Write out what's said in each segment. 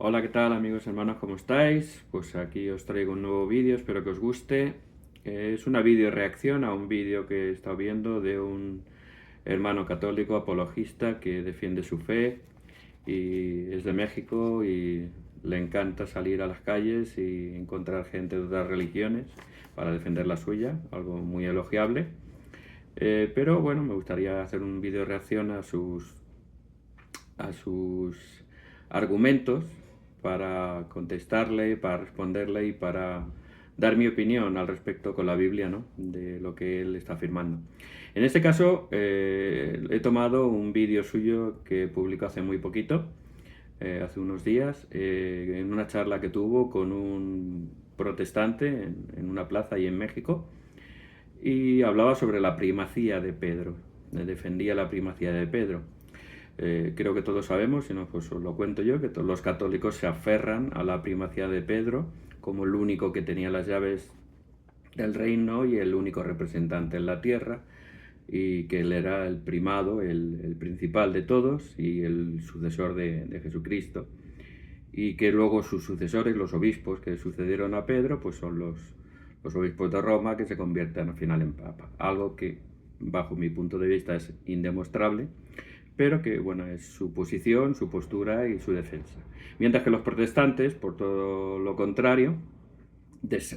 Hola, ¿qué tal amigos, hermanos? ¿Cómo estáis? Pues aquí os traigo un nuevo vídeo, espero que os guste. Es una vídeo reacción a un vídeo que he estado viendo de un hermano católico apologista que defiende su fe y es de México y le encanta salir a las calles y encontrar gente de otras religiones para defender la suya, algo muy elogiable. Pero bueno, me gustaría hacer un vídeo reacción a sus argumentos para contestarle, para responderle y para dar mi opinión al respecto con la Biblia, ¿no? De lo que él está afirmando. En este caso, he tomado un vídeo suyo que publicó hace muy poquito, hace unos días, en una charla que tuvo con un protestante en una plaza ahí en México, y hablaba sobre la primacía de Pedro, defendía la primacía de Pedro. Creo que todos sabemos, si no, pues os lo cuento yo, que todos los católicos se aferran a la primacía de Pedro como el único que tenía las llaves del reino y el único representante en la tierra, y que él era el primado, el principal de todos y el sucesor de Jesucristo, y que luego sus sucesores, los obispos que sucedieron a Pedro, pues son los obispos de Roma, que se convierten al final en papa, algo que bajo mi punto de vista es indemostrable, pero que bueno, es su posición, su postura y su defensa. Mientras que los protestantes, por todo lo contrario,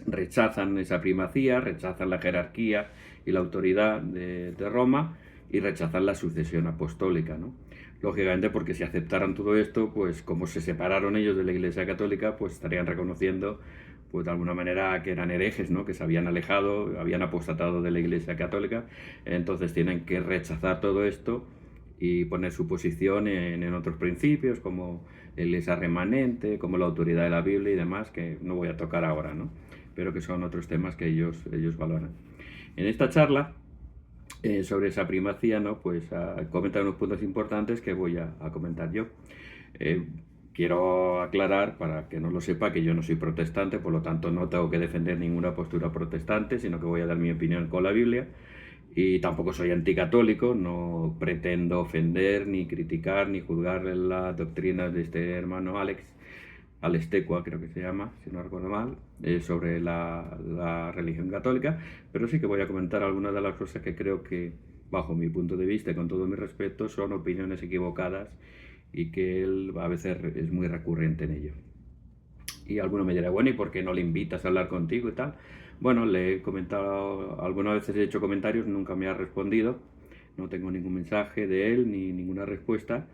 rechazan esa primacía, rechazan la jerarquía y la autoridad de Roma y rechazan la sucesión apostólica, ¿no? Lógicamente, porque si aceptaran todo esto, pues como se separaron ellos de la Iglesia Católica, pues estarían reconociendo, pues de alguna manera, que eran herejes, ¿no? Que se habían alejado, habían apostatado de la Iglesia Católica. Entonces tienen que rechazar todo esto y poner su posición en otros principios, como la Iglesia remanente, como la autoridad de la Biblia y demás, que no voy a tocar ahora, ¿no? Pero que son otros temas que ellos valoran. En esta charla, sobre esa primacía, ¿no? Pues comentar unos puntos importantes que voy a comentar yo. Eh, Quiero aclarar, para que no lo sepa, que yo no soy protestante, por lo tanto no tengo que defender ninguna postura protestante, sino que voy a dar mi opinión con la Biblia. Y tampoco soy anticatólico, no pretendo ofender, ni criticar, ni juzgar las doctrinas de este hermano Alex Tecua, creo que se llama, si no recuerdo mal, sobre la religión católica, pero sí que voy a comentar algunas de las cosas que creo que, bajo mi punto de vista y con todo mi respeto, son opiniones equivocadas y que él a veces es muy recurrente en ello. Y alguno me dirá, bueno, ¿y por qué no le invitas a hablar contigo y tal? Bueno, le he comentado, algunas veces he hecho comentarios, nunca me ha respondido, no tengo ningún mensaje de él ni ninguna respuesta.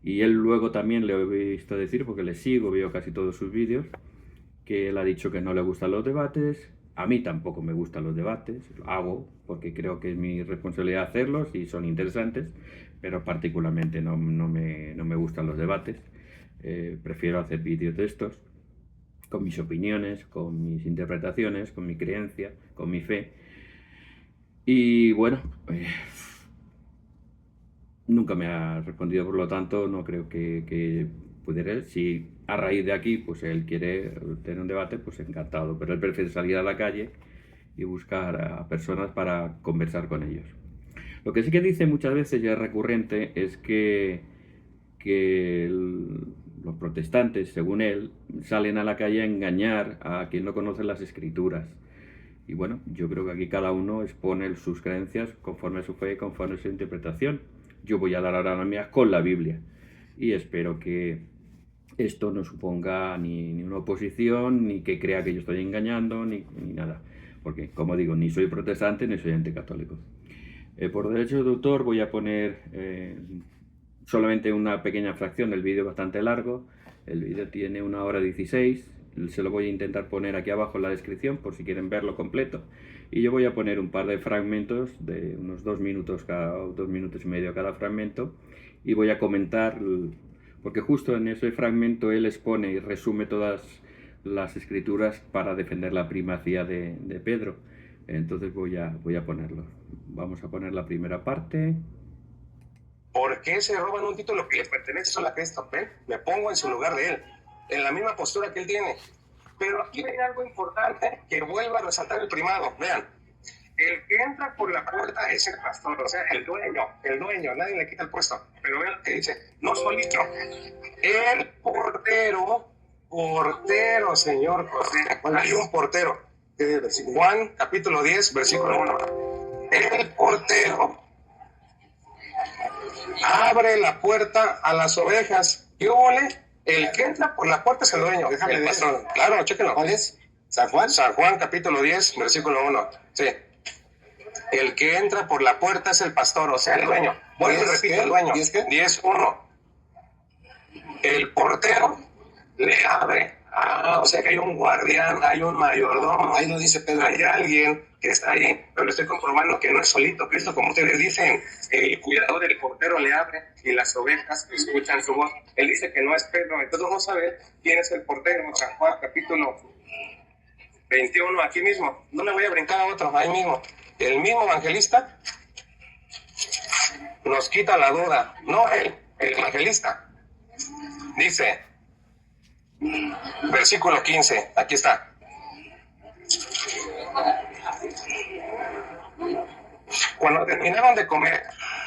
Y él luego también le he visto decir, porque le sigo, veo casi todos sus vídeos, que él ha dicho que no le gustan los debates. A mí tampoco me gustan los debates, lo hago porque creo que es mi responsabilidad hacerlos y son interesantes, pero particularmente no me gustan los debates. Prefiero hacer vídeos de estos, con mis opiniones, con mis interpretaciones, con mi creencia, con mi fe. Y bueno, nunca me ha respondido, por lo tanto no creo que pudiera. Si a raíz de aquí pues él quiere tener un debate, pues encantado, pero él prefiere salir a la calle y buscar a personas para conversar con ellos. Lo que sí que dice muchas veces, ya es recurrente, es que los protestantes, según él, salen a la calle a engañar a quien no conoce las escrituras. Y bueno, yo creo que aquí cada uno expone sus creencias conforme a su fe y conforme a su interpretación. Yo voy a dar ahora la mía con la Biblia. Y espero que esto no suponga ni una oposición, ni que crea que yo estoy engañando, ni nada. Porque, como digo, ni soy protestante ni soy anticatólico. Por derecho de autor voy a poner solamente una pequeña fracción del vídeo, bastante largo. El vídeo tiene 1 hora 16. Se lo voy a intentar poner aquí abajo en la descripción por si quieren verlo completo. Y yo voy a poner un par de fragmentos de unos 2 minutos, 2 minutos y medio cada fragmento. Y voy a comentar, porque justo en ese fragmento él expone y resume todas las escrituras para defender la primacía de Pedro. Entonces voy a ponerlo. Vamos a poner la primera parte. ¿Por qué se roban un título que le pertenece solo a Cristo? ¿Ven? Me pongo en su lugar de él, en la misma postura que él tiene. Pero aquí hay algo importante que vuelva a resaltar el primado. Vean, el que entra por la puerta es el pastor, o sea, el dueño, nadie le quita el puesto. pero vean lo que dice, no solito, el portero, señor José, hay un portero. Juan capítulo 10, versículo 1. El portero abre la puerta a las ovejas. ¿Qué ole? El que entra por la puerta es el dueño. Déjame ver. Claro, chéquenlo. ¿Cuál es? ¿San Juan? San Juan capítulo 10, versículo 1. Sí. El que entra por la puerta es el pastor, o sea, el dueño. Vuelvo y repito, el dueño. ¿10 qué? 10:1. El portero le abre. O sea que hay un guardián, hay un mayordomo. Ahí no dice Pedro. Hay alguien que está ahí, pero estoy comprobando que no es solito Cristo, como ustedes dicen. El cuidador del portero le abre y las ovejas escuchan su voz. Él dice que no es Pedro, entonces vamos a ver quién es el portero. San Juan capítulo 21, aquí mismo. No me voy a brincar a otro, ahí mismo. El mismo evangelista nos quita la duda. No él, el evangelista. Dice, versículo 15, aquí está. Cuando terminaron de comer,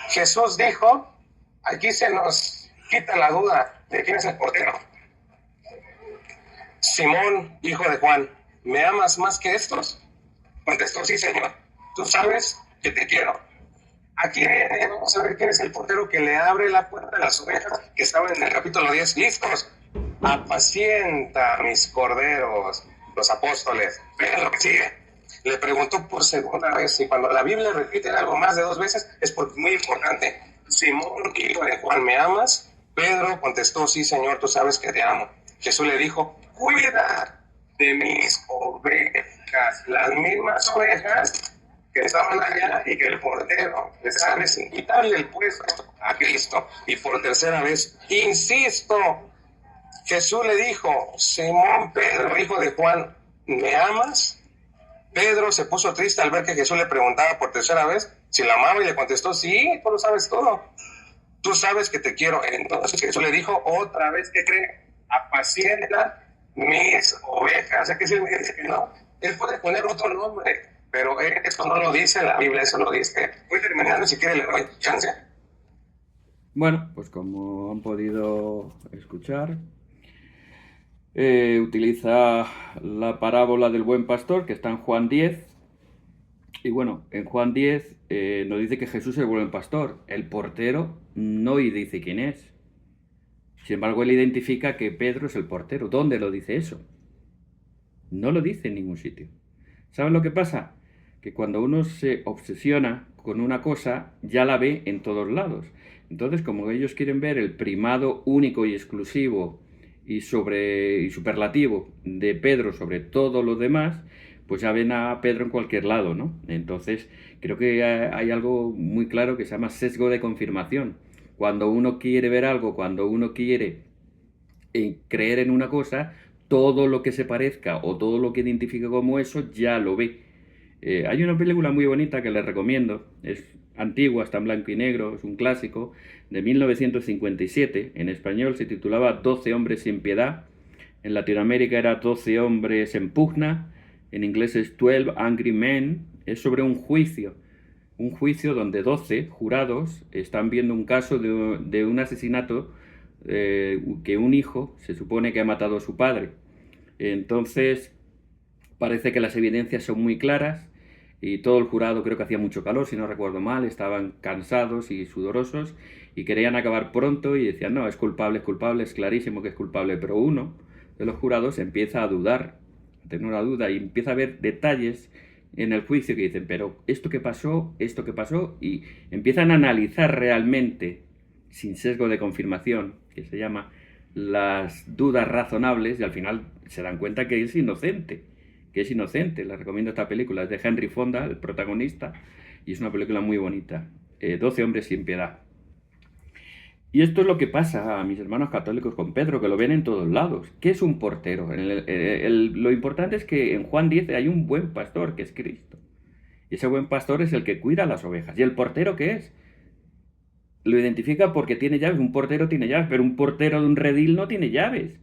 Jesús dijo, aquí se nos quita la duda de quién es el portero. Simón, hijo de Juan, ¿me amas más que estos? Contestó, sí, Señor. Tú sabes que te quiero. Aquí vamos a ver quién es el portero que le abre la puerta a las ovejas que estaban en el capítulo 10. Listos. Apacienta mis corderos, los apóstoles. Vean lo que sigue. Le preguntó por segunda vez, y cuando la Biblia repite algo más de 2 veces es porque es muy importante. Simón, hijo de Juan, ¿me amas? Pedro contestó, sí, Señor, tú sabes que te amo. Jesús le dijo, cuida de mis ovejas, las mismas ovejas que estaban allá y que el portero les sale sin quitarle el puesto a Cristo. Y por tercera vez, insisto, Jesús le dijo, Simón Pedro, hijo de Juan, ¿me amas? Pedro se puso triste al ver que Jesús le preguntaba por tercera vez si la amaba y le contestó, sí, tú lo sabes todo. Tú sabes que te quiero. Entonces Jesús le dijo otra vez, ¿qué cree? Apacienta mis ovejas. O sea, que si él me dice que no, él puede poner otro nombre, pero esto no lo dice la Biblia, eso lo dice. Voy terminando, si quiere le doy chance. Bueno, pues como han podido escuchar, utiliza la parábola del buen pastor que está en Juan 10. Y bueno, en Juan 10 nos dice que Jesús es el buen pastor. El portero no dice quién es. Sin embargo, él identifica que Pedro es el portero. ¿Dónde lo dice eso? No lo dice en ningún sitio. ¿Saben lo que pasa? Que cuando uno se obsesiona con una cosa, ya la ve en todos lados. Entonces, como ellos quieren ver el primado único y exclusivo y superlativo de Pedro sobre todo lo demás, pues ya ven a Pedro en cualquier lado, ¿no? Entonces, creo que hay algo muy claro que se llama sesgo de confirmación. Cuando uno quiere ver algo, cuando uno quiere creer en una cosa, todo lo que se parezca o todo lo que identifique como eso, ya lo ve. Hay una película muy bonita que les recomiendo, es antigua, está en blanco y negro, es un clásico, de 1957, en español se titulaba 12 hombres sin piedad, en Latinoamérica era 12 hombres en pugna, en inglés es 12 Angry Men, es sobre un juicio donde 12 jurados están viendo un caso de un asesinato que un hijo se supone que ha matado a su padre. Entonces parece que las evidencias son muy claras y todo el jurado, creo que hacía mucho calor, si no recuerdo mal, estaban cansados y sudorosos y querían acabar pronto y decían, no, es culpable, es clarísimo que es culpable, pero uno de los jurados empieza a dudar, a tener una duda y empieza a ver detalles en el juicio que dicen, pero esto que pasó, y empiezan a analizar realmente, sin sesgo de confirmación, que se llama las dudas razonables, y al final se dan cuenta que es inocente. Les recomiendo esta película, es de Henry Fonda, el protagonista, y es una película muy bonita, 12 hombres sin piedad. Y esto es lo que pasa a mis hermanos católicos con Pedro, que lo ven en todos lados. ¿Qué es un portero? Lo importante es que en Juan 10 hay un buen pastor, que es Cristo. Y ese buen pastor es el que cuida las ovejas. ¿Y el portero qué es? Lo identifica porque tiene llaves. Un portero tiene llaves, pero un portero de un redil no tiene llaves.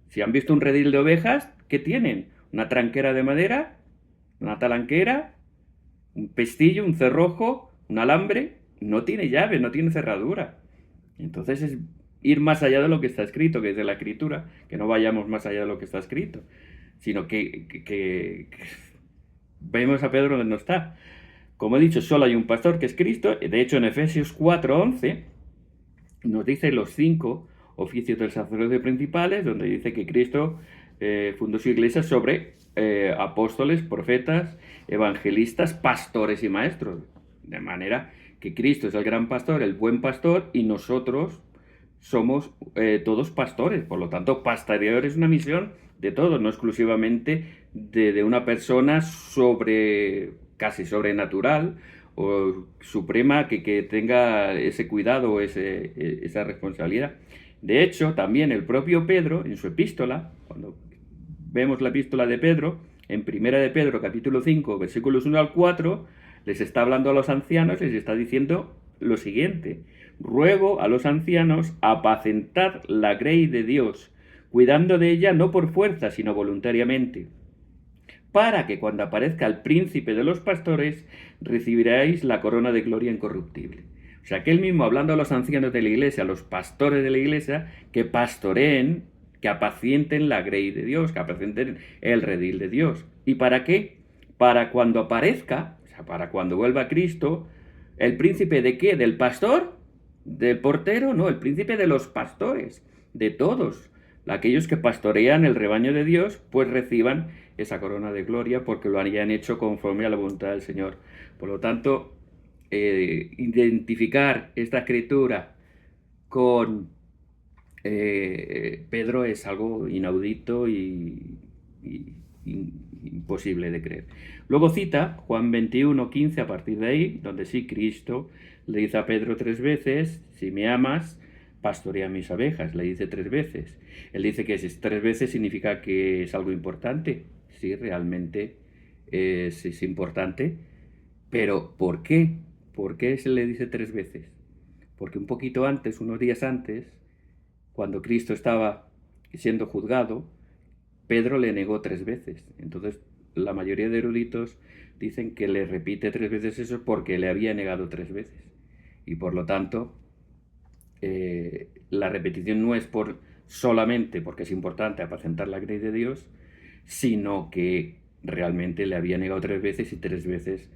Si han visto un redil de ovejas, ¿qué tienen? Una tranquera de madera, una talanquera, un pestillo, un cerrojo, un alambre. No tiene llave, no tiene cerradura. Entonces es ir más allá de lo que está escrito, que es de la escritura, que no vayamos más allá de lo que está escrito, sino que vemos a Pedro donde no está. Como he dicho, solo hay un pastor que es Cristo. De hecho, en Efesios 4:11 nos dice los 5 oficios del sacerdote principales, donde dice que Cristo fundó su iglesia sobre apóstoles, profetas, evangelistas, pastores y maestros. De manera que Cristo es el gran pastor, el buen pastor, y nosotros somos todos pastores. Por lo tanto, pastorear es una misión de todos, no exclusivamente de una persona casi sobrenatural o suprema que tenga ese cuidado o esa responsabilidad. De hecho, también el propio Pedro, en su epístola, cuando vemos la epístola de Pedro, en Primera de Pedro, capítulo 5, versículos 1 al 4, les está hablando a los ancianos, les está diciendo lo siguiente: ruego a los ancianos apacentar la grey de Dios, cuidando de ella no por fuerza, sino voluntariamente, para que cuando aparezca el príncipe de los pastores recibiráis la corona de gloria incorruptible. O sea, que él mismo, hablando a los ancianos de la iglesia, a los pastores de la iglesia, que pastoreen, que apacienten la grey de Dios, que apacienten el redil de Dios. ¿Y para qué? Para cuando aparezca, o sea, para cuando vuelva Cristo, ¿el príncipe de qué? ¿Del pastor? ¿Del portero? No, el príncipe de los pastores, de todos. Aquellos que pastorean el rebaño de Dios, pues reciban esa corona de gloria porque lo hayan hecho conforme a la voluntad del Señor. Por lo tanto, identificar esta escritura con Pedro es algo inaudito y imposible de creer. Luego cita Juan 21:15 a partir de ahí, donde sí Cristo le dice a Pedro 3 veces: si me amas, pastorea mis abejas. Le dice 3 veces. Él dice que si 3 veces significa que es algo importante. Sí, realmente es importante. Pero ¿por qué? ¿Por qué se le dice 3 veces? Porque un poquito antes, unos días antes, cuando Cristo estaba siendo juzgado, Pedro le negó 3 veces. Entonces, la mayoría de eruditos dicen que le repite 3 veces eso porque le había negado 3 veces. Y por lo tanto, la repetición no es solamente porque es importante apacentar la grey de Dios, sino que realmente le había negado 3 veces y 3 veces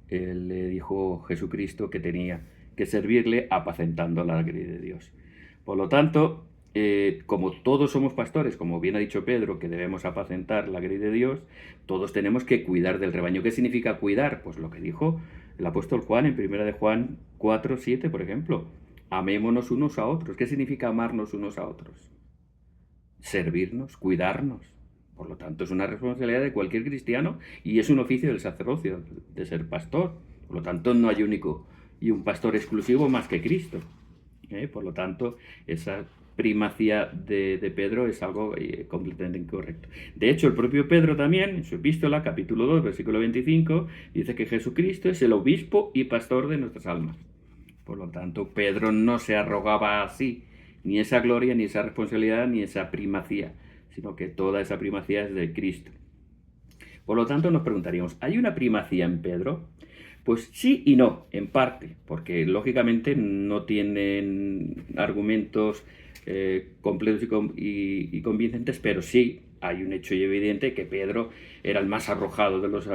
le dijo Jesucristo que tenía que servirle apacentando la grey de Dios. Por lo tanto, como todos somos pastores, como bien ha dicho Pedro, que debemos apacentar la grey de Dios, todos tenemos que cuidar del rebaño. ¿Qué significa cuidar? Pues lo que dijo el apóstol Juan en 1 de Juan 4:7, por ejemplo: amémonos unos a otros. ¿Qué significa amarnos unos a otros? Servirnos, cuidarnos. Por lo tanto, es una responsabilidad de cualquier cristiano y es un oficio del sacerdocio, de ser pastor. Por lo tanto, no hay único y un pastor exclusivo más que Cristo. Por lo tanto, esa primacía de Pedro es algo completamente incorrecto. De hecho, el propio Pedro también, en su epístola, capítulo 2, versículo 25, dice que Jesucristo es el obispo y pastor de nuestras almas. Por lo tanto, Pedro no se arrogaba así ni esa gloria, ni esa responsabilidad, ni esa primacía, sino que toda esa primacía es de Cristo. Por lo tanto, nos preguntaríamos, ¿hay una primacía en Pedro? Pues sí y no, en parte, porque lógicamente no tienen argumentos completos y convincentes, pero sí hay un hecho evidente que Pedro era el más arrojado de los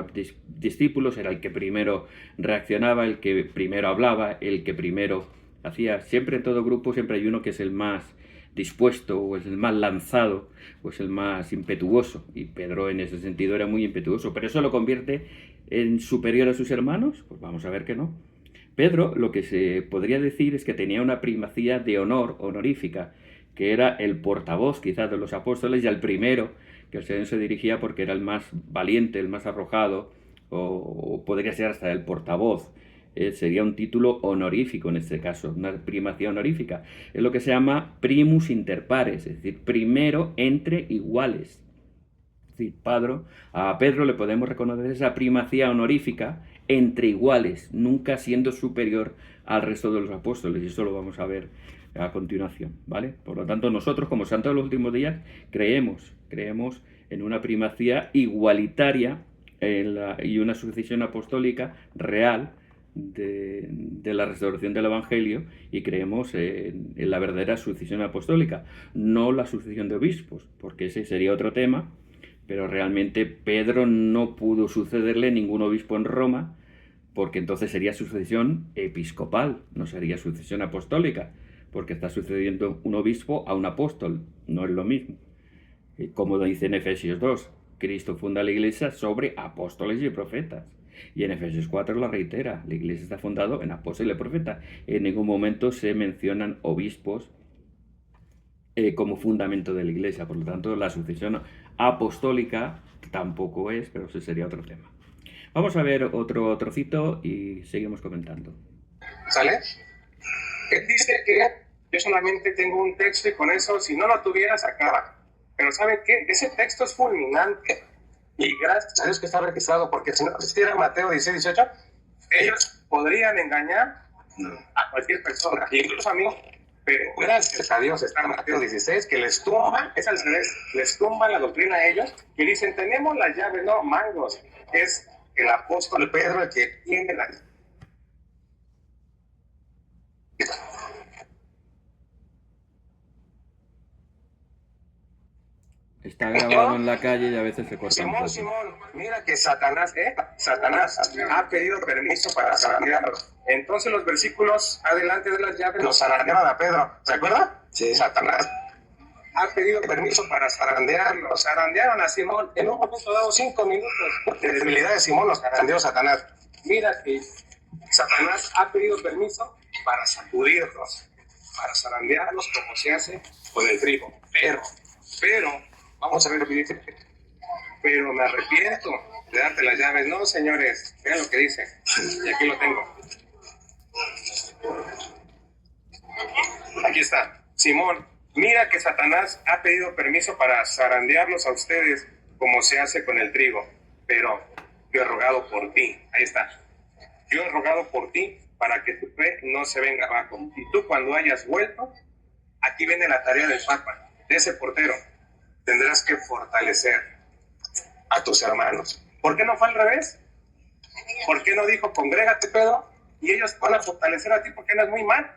discípulos, era el que primero reaccionaba, el que primero hablaba, el que primero hacía. Siempre en todo grupo siempre hay uno que es el más dispuesto, o es el más lanzado, o es el más impetuoso, y Pedro en ese sentido era muy impetuoso. ¿Pero eso lo convierte en superior a sus hermanos? Pues vamos a ver que no. Pedro, lo que se podría decir es que tenía una primacía de honor, honorífica, que era el portavoz quizás de los apóstoles y al primero que el Señor se dirigía porque era el más valiente, el más arrojado, o podría ser hasta el portavoz. Sería un título honorífico en este caso, una primacía honorífica. Es lo que se llama primus inter pares, es decir, primero entre iguales. Es decir, a Pedro le podemos reconocer esa primacía honorífica entre iguales, nunca siendo superior al resto de los apóstoles, y eso lo vamos a ver a continuación, ¿vale? Por lo tanto, nosotros como santos de los últimos días creemos en una primacía igualitaria y una sucesión apostólica real de la restauración del Evangelio y creemos en la verdadera sucesión apostólica, no la sucesión de obispos, porque ese sería otro tema, pero realmente Pedro no pudo sucederle ningún obispo en Roma, porque entonces sería sucesión episcopal, no sería sucesión apostólica, porque está sucediendo un obispo a un apóstol, no es lo mismo. Como dice en Efesios 2, Cristo funda la iglesia sobre apóstoles y profetas. Y en Efesios 4 lo reitera, la iglesia está fundada en apóstoles y profetas. En ningún momento se mencionan obispos como fundamento de la iglesia. Por lo tanto, la sucesión apostólica tampoco es, pero ese sería otro tema. Vamos a ver otro trocito y seguimos comentando. ¿Sale? Él dice que yo solamente tengo un texto y con eso, si no lo tuviera, se acaba. Pero ¿saben qué? Ese texto es fulminante. Y gracias a Dios que está registrado, porque si no existiera Mateo 16, 18, ellos podrían engañar a cualquier persona, incluso a mí. Pero gracias a Dios está Mateo 16, que les tumba, es al revés, les tumba la doctrina a ellos, y dicen, tenemos las llaves, no, mangos. Es el apóstol Pedro el que tiene la... Está grabado en la calle y a veces se corta un poco. Simón, mira que Satanás ha pedido permiso para zarandearlo. Entonces los versículos adelante de las llaves los zarandearon a Pedro. ¿Se acuerda? Sí. Satanás ha pedido permiso para zarandearlo. Zarandearon a Simón. En un momento dado, 5 minutos de debilidad de Simón los zarandeó Satanás. Mira que Satanás ha pedido permiso para sacudirlos, para zarandearlos como se hace con el trigo. Pero, vamos a ver lo que dice. Pero me arrepiento de darte las llaves. No, señores, vean lo que dice. Y aquí lo tengo. Aquí está. Simón, mira que Satanás ha pedido permiso para zarandearlos a ustedes como se hace con el trigo. Pero yo he rogado por ti. Ahí está. Yo he rogado por ti para que tu fe no se venga abajo. Y tú cuando hayas vuelto, aquí viene la tarea del Papa, de ese portero. Tendrás que fortalecer a tus hermanos. ¿Por qué no fue al revés? ¿Por qué no dijo, congrégate, Pedro? Y ellos van a fortalecer a ti porque andas muy mal.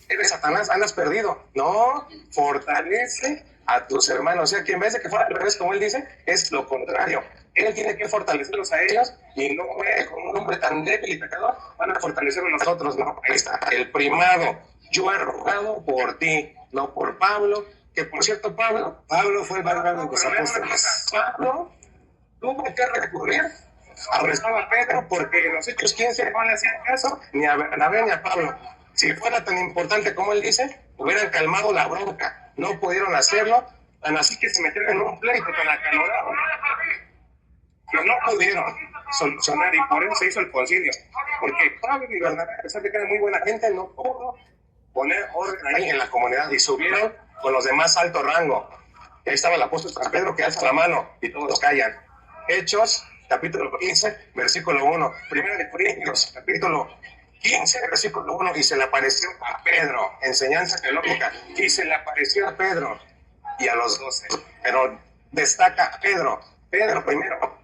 Eres Satanás, andas perdido. No, fortalece a tus hermanos. O sea, que en vez de que fuera al revés, como él dice, es lo contrario. Él tiene que fortalecerlos a ellos y no, con un hombre tan débil y pecador, van a fortalecerlos a nosotros. No, ahí está, el primado. Yo he rogado por ti, no por Pablo, que por cierto, Pablo fue el varón de los apóstoles. Pablo tuvo que recurrir a arrestar a Pedro porque en los Hechos 15 no le hacían caso ni a Bernabé ni a Pablo. Si fuera tan importante como él dice, hubieran calmado la bronca. No pudieron hacerlo, tan así que se metieron en un pleito tan acalorado. Pero no pudieron solucionar y por eso se hizo el concilio. Porque Pablo y Bernabé, a pesar de que eran muy buena gente, no pudo poner orden ahí en la comunidad y subieron con los de más alto rango. Ahí estaba el apóstol San Pedro que alza la mano y todos callan. Hechos, capítulo 15, versículo 1. Primero de Corintios, capítulo 15, versículo 1. Y se le apareció a Pedro, enseñanza teológica. Y se le apareció a Pedro y a los 12. Pero destaca a Pedro primero.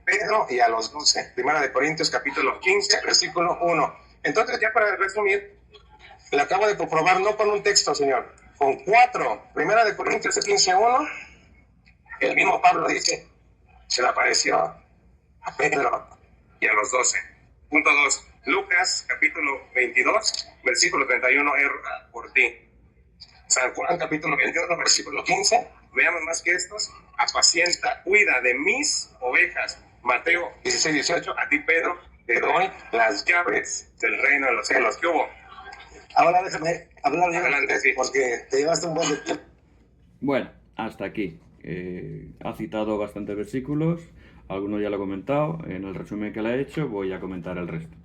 Pedro y a los 12. Primera de Corintios, capítulo 15, versículo 1. Entonces, ya para resumir, le acabo de comprobar, no con un texto, señor, con 4. Primera de Corintios 15:1, el mismo Pablo dice, se le apareció a Pedro y a los 12. Punto 2. Lucas, capítulo 22, versículo 31, he rogado por ti. San Juan, capítulo 21, versículo 15. Veamos más que estos. Apacienta, cuida de mis ovejas. Mateo 16, 18. A ti, Pedro, te doy las llaves del reino de los cielos. ¿Qué hubo? Ahora déjame hablar yo, Adelante, sí. porque te llevaste un buen de tiempo. Bueno, hasta aquí. Ha citado bastantes versículos, algunos ya lo he comentado. En el resumen que le he hecho voy a comentar el resto.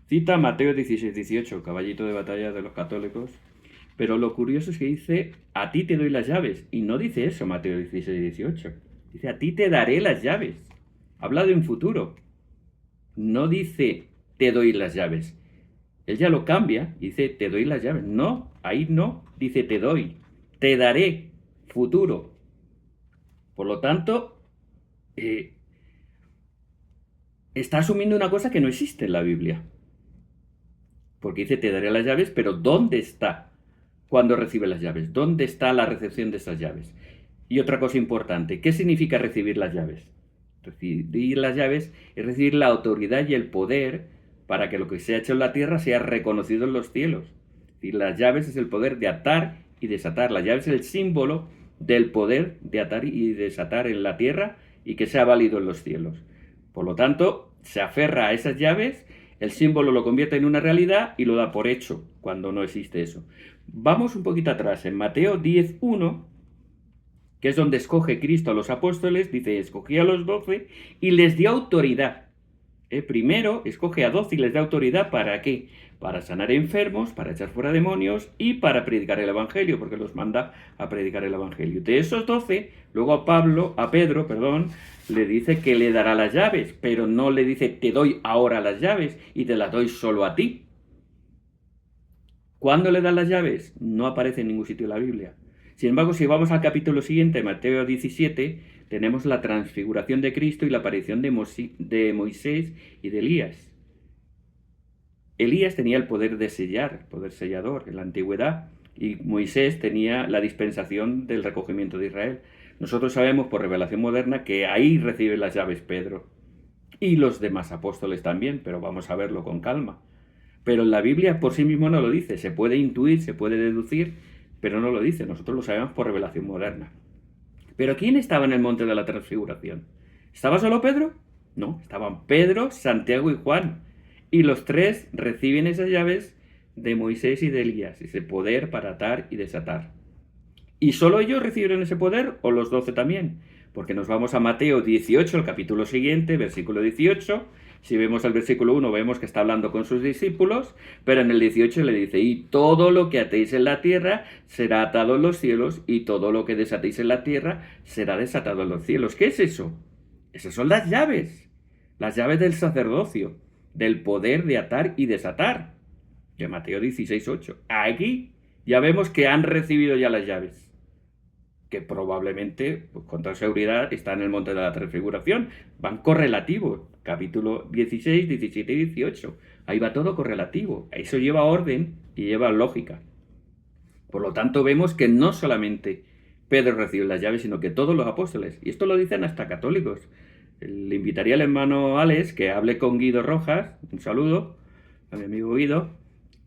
Cita Mateo 16, 18, caballito de batalla de los católicos. Pero lo curioso es que dice, a ti te doy las llaves. Y no dice eso Mateo 16, 18. Dice, a ti te daré las llaves. Habla de un futuro. No dice, te doy las llaves. Él ya lo cambia y dice, te doy las llaves. No, ahí no. Dice, te doy. Te daré. Futuro. Por lo tanto, está asumiendo una cosa que no existe en la Biblia. Porque dice, te daré las llaves, pero ¿dónde está cuando recibe las llaves? ¿Dónde está la recepción de esas llaves? Y otra cosa importante, ¿qué significa recibir las llaves? Recibir las llaves es recibir la autoridad y el poder para que lo que se ha hecho en la tierra sea reconocido en los cielos. Es decir, las llaves es el poder de atar y desatar. Las llaves es el símbolo del poder de atar y desatar en la tierra y que sea válido en los cielos. Por lo tanto, se aferra a esas llaves, el símbolo lo convierte en una realidad y lo da por hecho cuando no existe eso. Vamos un poquito atrás, en Mateo 10:1, que es donde escoge Cristo a los apóstoles, dice, escogí a los 12 y les dio autoridad. Primero escoge a 12 y les da autoridad, ¿para qué? Para sanar enfermos, para echar fuera demonios y para predicar el Evangelio, porque los manda a predicar el Evangelio. De esos 12, luego a Pedro, le dice que le dará las llaves, pero no le dice, te doy ahora las llaves y te las doy solo a ti. ¿Cuándo le dan las llaves? No aparece en ningún sitio de la Biblia. Sin embargo, si vamos al capítulo siguiente, Mateo 17, tenemos la transfiguración de Cristo y la aparición de Moisés y de Elías. Elías tenía el poder de sellar, poder sellador en la antigüedad, y Moisés tenía la dispensación del recogimiento de Israel. Nosotros sabemos por revelación moderna que ahí recibe las llaves Pedro y los demás apóstoles también, pero vamos a verlo con calma. Pero la Biblia por sí mismo no lo dice, se puede intuir, se puede deducir, pero no lo dice, nosotros lo sabemos por revelación moderna. ¿Pero quién estaba en el monte de la transfiguración? ¿Estaba solo Pedro? No, estaban Pedro, Santiago y Juan, y los tres reciben esas llaves de Moisés y de Elías, ese poder para atar y desatar. ¿Y solo ellos recibieron ese poder o los 12 también? Porque nos vamos a Mateo 18, el capítulo siguiente, versículo 18. Si vemos el versículo 1, vemos que está hablando con sus discípulos, pero en el 18 le dice, y todo lo que atéis en la tierra será atado en los cielos, y todo lo que desatéis en la tierra será desatado en los cielos. ¿Qué es eso? Esas son las llaves del sacerdocio, del poder de atar y desatar, de Mateo 16:8. Aquí ya vemos que han recibido ya las llaves, que probablemente, pues, con toda seguridad, está en el monte de la transfiguración. Van correlativos, capítulo 16, 17 y 18. Ahí va todo correlativo. Eso lleva orden y lleva lógica. Por lo tanto, vemos que no solamente Pedro recibe las llaves, sino que todos los apóstoles. Y esto lo dicen hasta católicos. Le invitaría al hermano Alex que hable con Guido Rojas, un saludo a mi amigo Guido,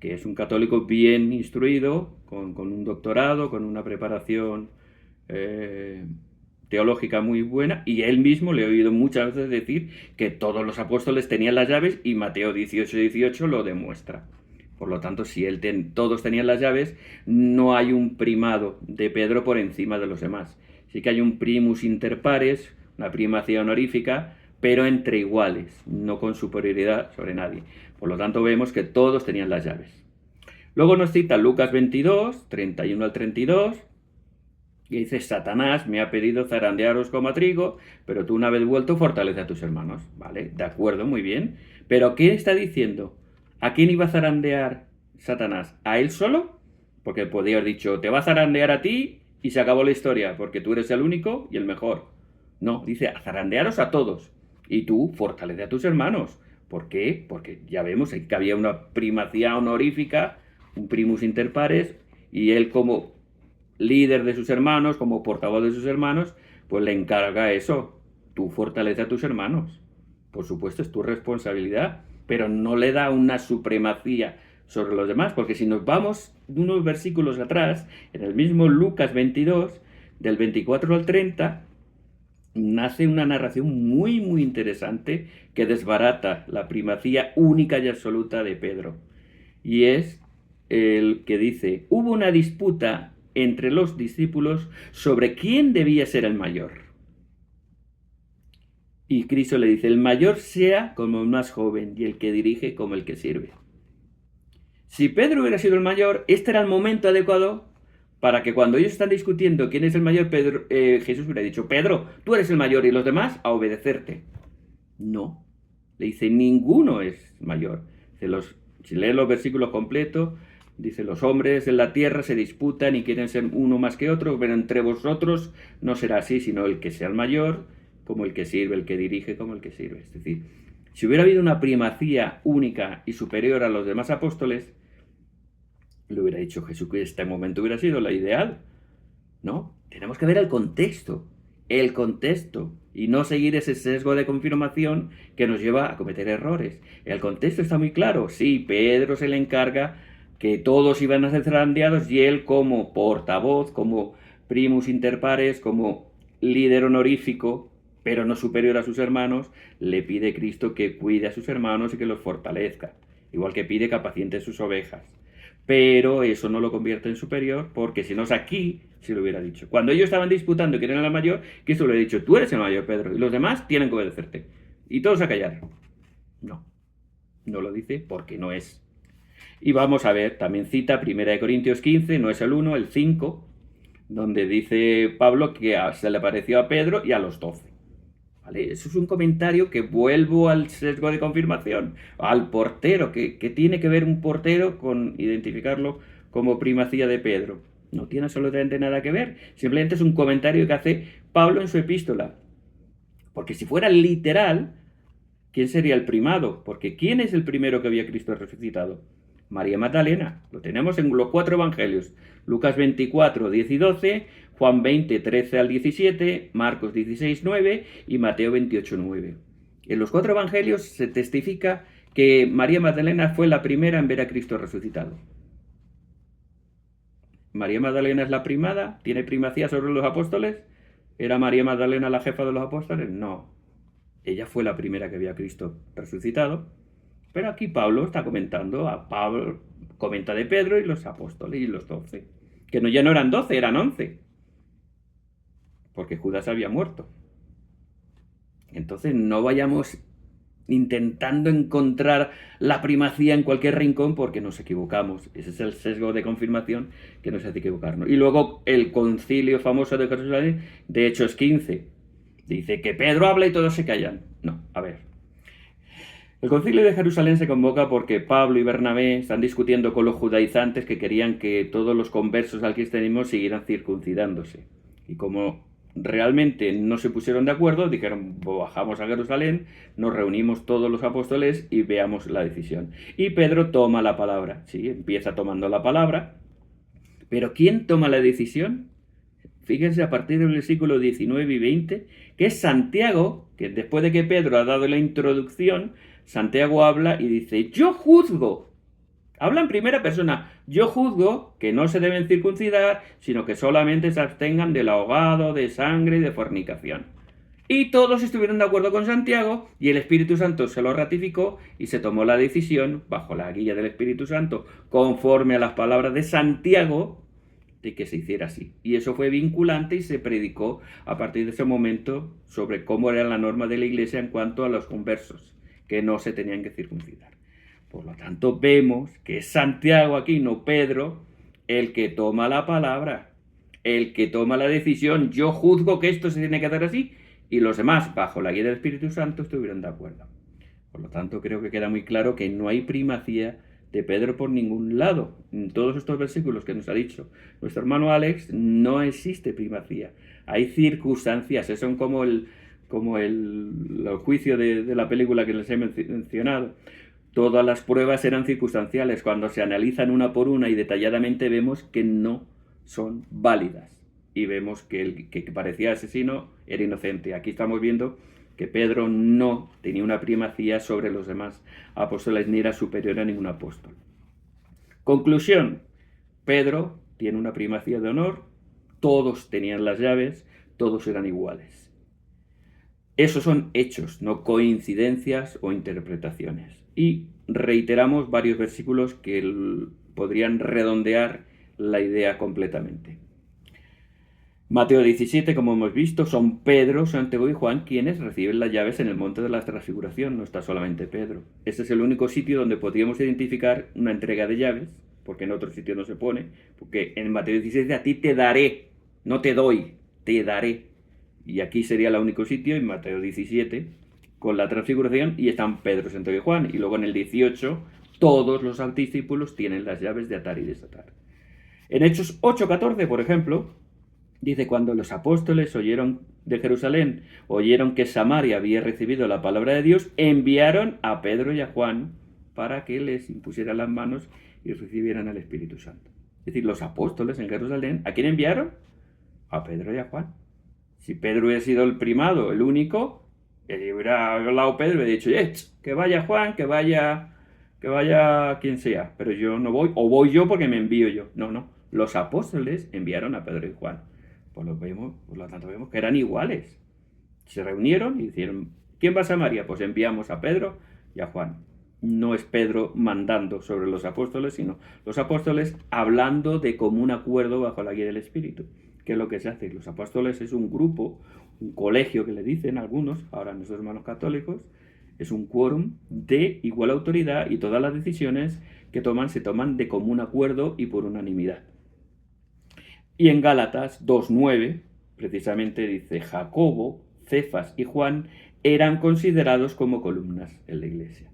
que es un católico bien instruido, con un doctorado, con una preparación teológica muy buena, y él mismo le he oído muchas veces decir que todos los apóstoles tenían las llaves, y Mateo 18:18 lo demuestra. Por lo tanto, si todos tenían las llaves, no hay un primado de Pedro por encima de los demás. Sí que hay un primus inter pares, una primacía honorífica, pero entre iguales, no con superioridad sobre nadie. Por lo tanto, vemos que todos tenían las llaves. Luego nos cita Lucas 22, 31 al 32, y dice, Satanás me ha pedido zarandearos como a trigo, pero tú una vez vuelto fortalece a tus hermanos. Vale, de acuerdo, muy bien. Pero ¿qué está diciendo? ¿A quién iba a zarandear Satanás? ¿A él solo? Porque podía haber dicho, te va a zarandear a ti y se acabó la historia, porque tú eres el único y el mejor. No, dice, a zarandearos a todos. Y tú fortalece a tus hermanos. ¿Por qué? Porque ya vemos que había una primacía honorífica, un primus inter pares, y él como líder de sus hermanos, como portavoz de sus hermanos, pues le encarga eso. Tú fortalece a tus hermanos. Por supuesto, es tu responsabilidad, pero no le da una supremacía sobre los demás, porque si nos vamos unos versículos atrás, en el mismo Lucas 22, del 24 al 30, nace una narración muy, muy interesante que desbarata la primacía única y absoluta de Pedro. Y es el que dice, hubo una disputa entre los discípulos sobre quién debía ser el mayor. Y Cristo le dice, el mayor sea como el más joven y el que dirige como el que sirve. Si Pedro hubiera sido el mayor, este era el momento adecuado para que cuando ellos están discutiendo quién es el mayor, Jesús hubiera dicho, Pedro, tú eres el mayor y los demás a obedecerte. No, le dice, ninguno es mayor. Si lees los versículos completos, dice, los hombres en la tierra se disputan y quieren ser uno más que otro, pero entre vosotros no será así, sino el que sea el mayor como el que sirve, el que dirige como el que sirve. Es decir, Si hubiera habido una primacía única y superior a los demás apóstoles, le hubiera dicho Jesús que este momento hubiera sido la ideal. No, tenemos que ver el contexto, y no seguir ese sesgo de confirmación que nos lleva a cometer errores. El contexto está muy claro. Sí, Pedro se le encarga que todos iban a ser zarandeados y él, como portavoz, como primus inter pares, como líder honorífico, pero no superior a sus hermanos, le pide a Cristo que cuide a sus hermanos y que los fortalezca, igual que pide que apaciente sus ovejas. Pero eso no lo convierte en superior, porque si no es aquí, si lo hubiera dicho. Cuando ellos estaban disputando quién era el mayor, Cristo le ha dicho, tú eres el mayor, Pedro, y los demás tienen que obedecerte. Y todos a callar. No, no lo dice porque no es. Y vamos a ver, también cita 1 Corintios 15, no es el 1, el 5, donde dice Pablo que se le apareció a Pedro y a los 12. ¿Vale? Eso es un comentario que vuelvo al sesgo de confirmación, al portero, que tiene que ver un portero con identificarlo como primacía de Pedro. No tiene absolutamente nada que ver, simplemente es un comentario que hace Pablo en su epístola. Porque si fuera literal, ¿quién sería el primado? Porque ¿quién es el primero que vio a Cristo resucitado? María Magdalena. Lo tenemos en los 4 evangelios. Lucas 24, 10 y 12, Juan 20, 13 al 17, Marcos 16, 9 y Mateo 28, 9. En los 4 evangelios se testifica que María Magdalena fue la primera en ver a Cristo resucitado. ¿María Magdalena es la primada? ¿Tiene primacía sobre los apóstoles? ¿Era María Magdalena la jefa de los apóstoles? No. Ella fue la primera que vio a Cristo resucitado. Pero aquí Pablo está comentando, comenta de Pedro y los apóstoles y los 12. Que ya no eran 12, eran 11. Porque Judas había muerto. Entonces no vayamos intentando encontrar la primacía en cualquier rincón porque nos equivocamos. Ese es el sesgo de confirmación que nos hace equivocarnos. Y luego el concilio famoso de Jerusalén, de Hechos 15, dice que Pedro habla y todos se callan. No, a ver. El concilio de Jerusalén se convoca porque Pablo y Bernabé están discutiendo con los judaizantes que querían que todos los conversos al cristianismo siguieran circuncidándose. Y como realmente no se pusieron de acuerdo, dijeron, bajamos a Jerusalén, nos reunimos todos los apóstoles y veamos la decisión. Y Pedro toma la palabra, sí, empieza tomando la palabra, pero ¿quién toma la decisión? Fíjense a partir del versículo 19 y 20, que es Santiago, que después de que Pedro ha dado la introducción, Santiago habla y dice, yo juzgo. Habla en primera persona, yo juzgo que no se deben circuncidar, sino que solamente se abstengan del ahogado, de sangre y de fornicación. Y todos estuvieron de acuerdo con Santiago y el Espíritu Santo se lo ratificó y se tomó la decisión, bajo la guía del Espíritu Santo, conforme a las palabras de Santiago, de que se hiciera así. Y eso fue vinculante y se predicó a partir de ese momento sobre cómo era la norma de la Iglesia en cuanto a los conversos, que no se tenían que circuncidar. Por lo tanto, vemos que es Santiago aquí, no Pedro, el que toma la palabra, el que toma la decisión. Yo juzgo que esto se tiene que hacer así, y los demás, bajo la guía del Espíritu Santo, estuvieron de acuerdo. Por lo tanto, creo que queda muy claro que no hay primacía de Pedro por ningún lado. En todos estos versículos que nos ha dicho nuestro hermano Alex, no existe primacía. Hay circunstancias, son como el juicio de la película que les he mencionado. Todas las pruebas eran circunstanciales. Cuando se analizan una por una y detalladamente vemos que no son válidas. Y vemos que el que parecía asesino era inocente. Aquí estamos viendo que Pedro no tenía una primacía sobre los demás apóstoles ni era superior a ningún apóstol. Conclusión, Pedro tiene una primacía de honor, todos tenían las llaves, todos eran iguales. Esos son hechos, no coincidencias o interpretaciones. Y reiteramos varios versículos que podrían redondear la idea completamente. Mateo 17, como hemos visto, son Pedro, Santiago y Juan quienes reciben las llaves en el monte de la transfiguración, no está solamente Pedro. Este es el único sitio donde podríamos identificar una entrega de llaves, porque en otro sitio no se pone, porque en Mateo 17 a ti te daré, no te doy, te daré. Y aquí sería el único sitio, en Mateo 17, con la transfiguración, y están Pedro, Santiago y Juan. Y luego en el 18, todos los discípulos tienen las llaves de atar y desatar. En Hechos 8:14, por ejemplo, Dice, cuando los apóstoles oyeron de Jerusalén, oyeron que Samaria había recibido la palabra de Dios, enviaron a Pedro y a Juan para que les impusieran las manos y recibieran el Espíritu Santo. Es decir, los apóstoles en Jerusalén, ¿a quién enviaron? A Pedro y a Juan. Si Pedro hubiera sido el primado, el único, hubiera hablado Pedro y dicho, que vaya Juan, que vaya quien sea, pero yo no voy, o voy yo porque me envío yo. No, los apóstoles enviaron a Pedro y Juan. Por lo tanto vemos que eran iguales. Se reunieron y dijeron, ¿quién va a Samaria? Pues enviamos a Pedro y a Juan. No es Pedro mandando sobre los apóstoles, sino los apóstoles hablando de común acuerdo bajo la guía del Espíritu. ¿Qué es lo que se hace? Los apóstoles es un grupo, un colegio que le dicen algunos, ahora nuestros hermanos católicos, es un quórum de igual autoridad y todas las decisiones que toman se toman de común acuerdo y por unanimidad. Y en Gálatas 2:9, precisamente dice, Jacobo, Cefas y Juan eran considerados como columnas en la iglesia.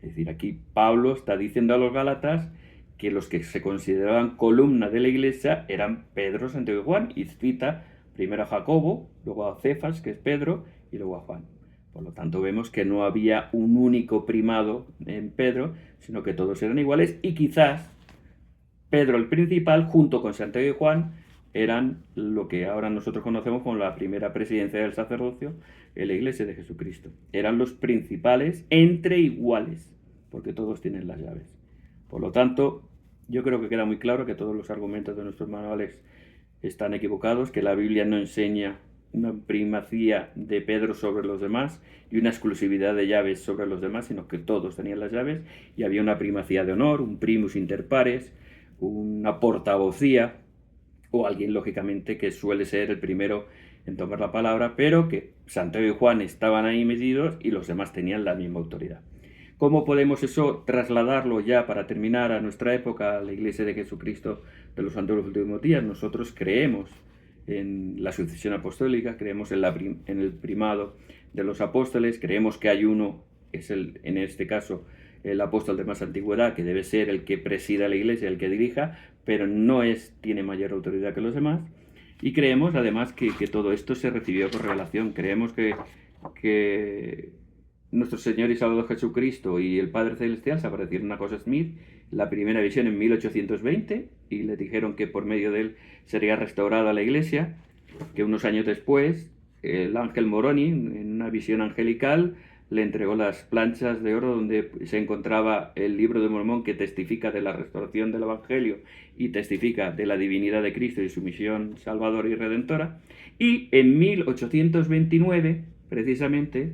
Es decir, aquí Pablo está diciendo a los Gálatas que los que se consideraban columna de la iglesia eran Pedro, Santiago y Juan, y cita primero a Jacobo, luego a Cefas, que es Pedro, y luego a Juan. Por lo tanto, vemos que no había un único primado en Pedro, sino que todos eran iguales, y quizás Pedro el principal, junto con Santiago y Juan, eran lo que ahora nosotros conocemos como la primera presidencia del sacerdocio en la iglesia de Jesucristo. Eran los principales entre iguales, porque todos tienen las llaves. Por lo tanto, yo creo que queda muy claro que todos los argumentos de nuestros manuales están equivocados, que la Biblia no enseña una primacía de Pedro sobre los demás y una exclusividad de llaves sobre los demás, sino que todos tenían las llaves y había una primacía de honor, un primus inter pares, una portavocía o alguien lógicamente que suele ser el primero en tomar la palabra, pero que Santiago y Juan estaban ahí metidos y los demás tenían la misma autoridad. ¿Cómo podemos eso trasladarlo ya para terminar a nuestra época, a la Iglesia de Jesucristo de los Santos de los Últimos Días? Nosotros creemos en la sucesión apostólica, creemos en el primado de los apóstoles, creemos que hay uno, en este caso el apóstol de más antigüedad, que debe ser el que presida la Iglesia, el que dirija, pero no tiene mayor autoridad que los demás. Y creemos además que todo esto se recibió por revelación. Creemos que nuestro Señor y Salvador Jesucristo y el Padre Celestial se aparecieron a José Smith, la primera visión en 1820, y le dijeron que por medio de él sería restaurada la iglesia, que unos años después el ángel Moroni, en una visión angelical, le entregó las planchas de oro donde se encontraba el libro de Mormón, que testifica de la restauración del Evangelio y testifica de la divinidad de Cristo y su misión salvadora y redentora. Y en 1829, precisamente,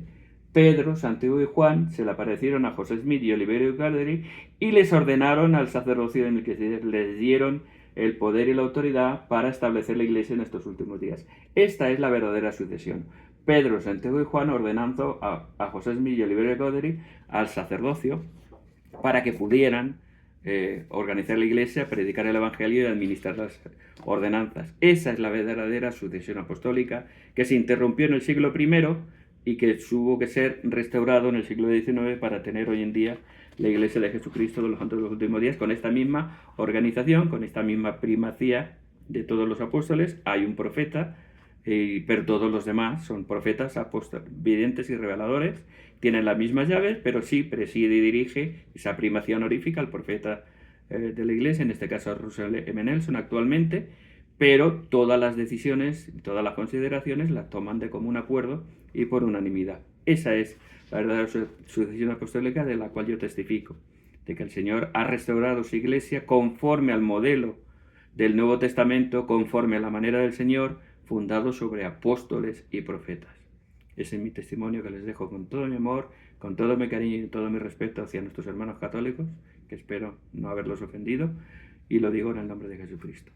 Pedro, Santiago y Juan se le aparecieron a José Smith y Oliverio Cowdery y les ordenaron al sacerdocio, en el que les dieron el poder y la autoridad para establecer la iglesia en estos últimos días. Esta es la verdadera sucesión. Pedro, Santiago y Juan ordenando a José Smith y Oliverio Cowdery al sacerdocio para que pudieran organizar la iglesia, predicar el evangelio y administrar las ordenanzas. Esa es la verdadera sucesión apostólica, que se interrumpió en el siglo I y que tuvo que ser restaurado en el siglo XIX para tener hoy en día la Iglesia de Jesucristo de los Santos de los Últimos Días, con esta misma organización, con esta misma primacía de todos los apóstoles. Hay un profeta, pero todos los demás son profetas, apóstoles, videntes y reveladores, tienen las mismas llaves, pero sí preside y dirige esa primacía honorífica al profeta de la Iglesia, en este caso a Russell M. Nelson actualmente, pero todas las decisiones, todas las consideraciones las toman de común acuerdo y por unanimidad. Esa es la verdadera sucesión apostólica, de la cual yo testifico, de que el Señor ha restaurado su iglesia conforme al modelo del Nuevo Testamento, conforme a la manera del Señor, fundado sobre apóstoles y profetas. Ese es mi testimonio que les dejo con todo mi amor, con todo mi cariño y todo mi respeto hacia nuestros hermanos católicos, que espero no haberlos ofendido, y lo digo en el nombre de Jesucristo.